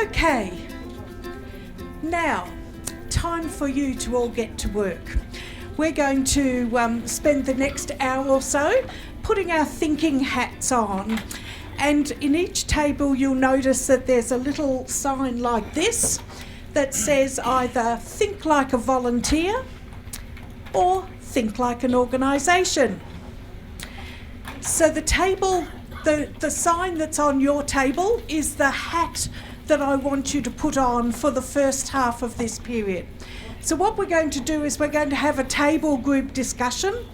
Okay, now, time for you to all get to work. We're going to spend the next hour or so putting our thinking hats on. And in each table you'll notice that there's a little sign like this that says either think like a volunteer or think like an organisation. So the table, the sign that's on your table is the hat that I want you to put on for the first half of this period. So what we're going to do is we're going to have a table group discussion,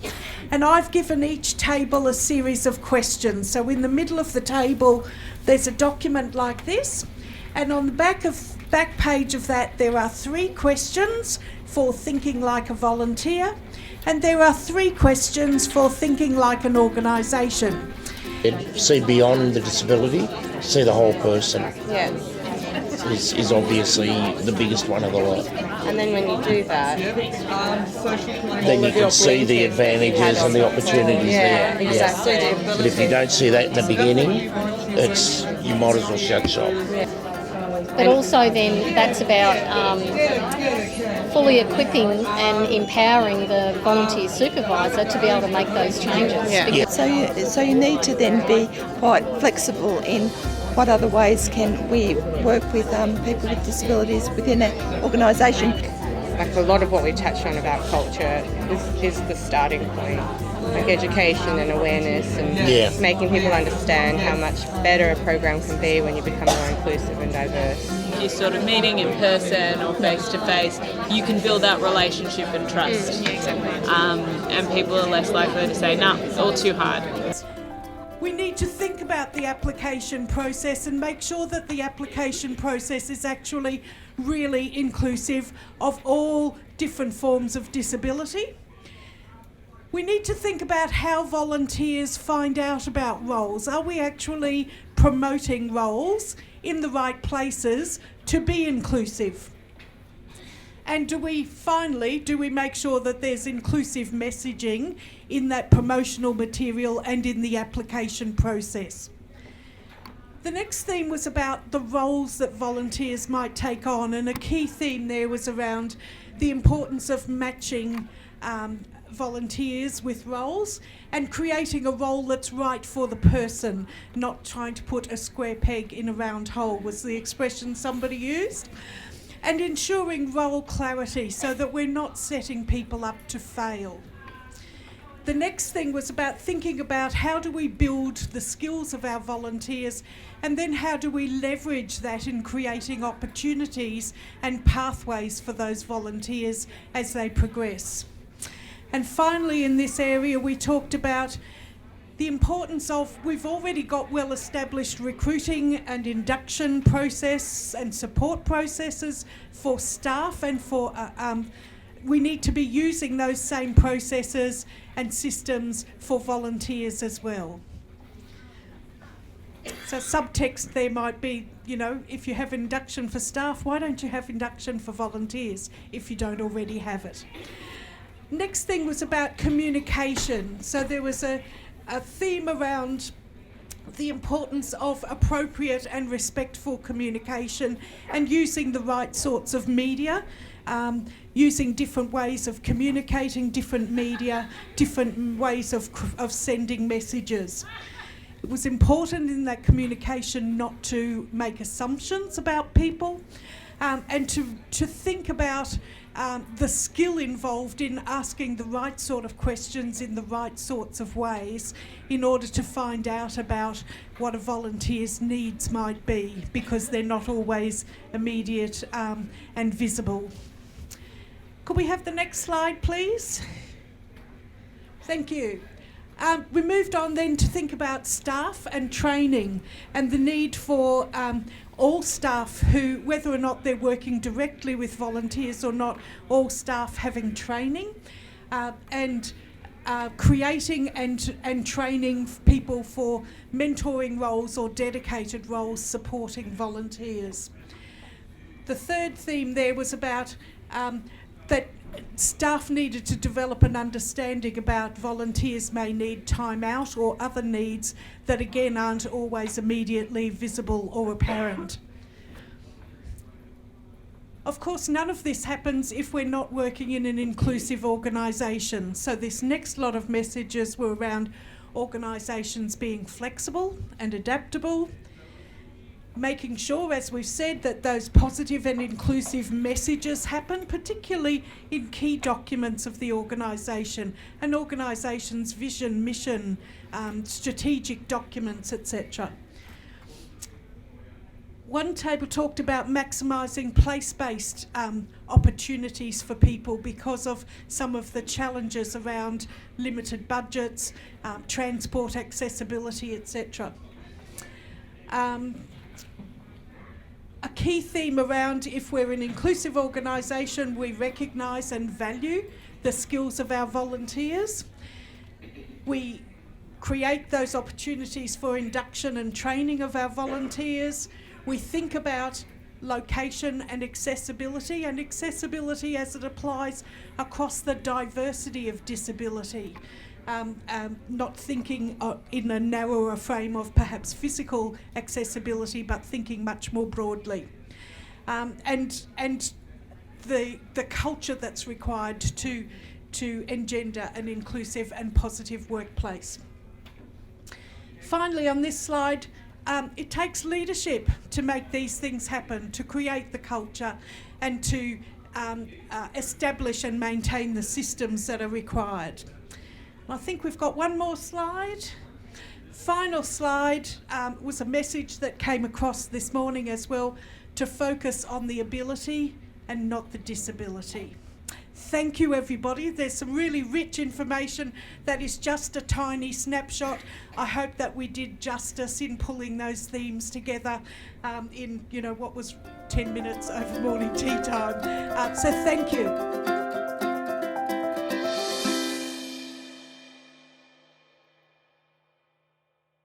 and I've given each table a series of questions. So in the middle of the table there's a document like this, and on the back page of that there are 3 questions for thinking like a volunteer, and there are 3 questions for thinking like an organisation. See beyond the disability, see the whole person. Yeah. Is obviously the biggest one of the lot. And then when you do that, Then you can see the advantages and the opportunities yeah, there. exactly. Yeah. But if you don't see that in the beginning, you might as well shut shop. But also then that's about fully equipping and empowering the volunteer supervisor to be able to make those changes. Yeah. So you need to then be quite flexible in what other ways can we work with people with disabilities within an organisation. Like a lot of what we touched on about culture is the starting point. Like education and awareness and making people understand how much better a program can be when you become more inclusive and diverse. If you're sort of meeting in person or face to face, you can build that relationship and trust. And people are less likely to say, nah, it's all too hard. We need to think about the application process and make sure that the application process is actually really inclusive of all different forms of disability. We need to think about how volunteers find out about roles. Are we actually promoting roles in the right places to be inclusive? And do we make sure that there's inclusive messaging in that promotional material and in the application process? The next theme was about the roles that volunteers might take on, and a key theme there was around the importance of matching volunteers with roles and creating a role that's right for the person, not trying to put a square peg in a round hole was the expression somebody used. And ensuring role clarity so that we're not setting people up to fail. The next thing was about thinking about how do we build the skills of our volunteers, and then how do we leverage that in creating opportunities and pathways for those volunteers as they progress. And finally, in this area we talked about the importance of, we've already got well-established recruiting and induction process and support processes for staff, and for we need to be using those same processes and systems for volunteers as well. So subtext there might be, if you have induction for staff, why don't you have induction for volunteers if you don't already have it? Next thing was about communication. So there was a theme around the importance of appropriate and respectful communication and using the right sorts of media, using different ways of communicating, different media, different ways of sending messages. It was important in that communication not to make assumptions about people, and to think about the skill involved in asking the right sort of questions in the right sorts of ways in order to find out about what a volunteer's needs might be, because they're not always immediate and visible. Could we have the next slide, please? Thank you. We moved on then to think about staff and training and the need for all staff who, whether or not they're working directly with volunteers or not, all staff having training and creating and training people for mentoring roles or dedicated roles supporting volunteers. The third theme there was about that staff needed to develop an understanding about volunteers may need time out or other needs that again aren't always immediately visible or apparent. Of course, none of this happens if we're not working in an inclusive organisation. So this next lot of messages were around organisations being flexible and adaptable, making sure, as we've said, that those positive and inclusive messages happen, particularly in key documents of the organisation, an organisation's vision, mission, strategic documents, etc. One table talked about maximising place-based opportunities for people because of some of the challenges around limited budgets, transport accessibility, etc. A key theme around, if we're an inclusive organisation, we recognise and value the skills of our volunteers. We create those opportunities for induction and training of our volunteers. We think about location and accessibility as it applies across the diversity of disability. Not thinking in a narrower frame of perhaps physical accessibility, but thinking much more broadly. And the culture that's required to engender an inclusive and positive workplace. Finally, on this slide, it takes leadership to make these things happen, to create the culture and to establish and maintain the systems that are required. I think we've got one more slide. Final slide was a message that came across this morning as well, to focus on the ability and not the disability. Thank you, everybody. There's some really rich information that is just a tiny snapshot. I hope that we did justice in pulling those themes together in what was 10 minutes over morning tea time. So thank you.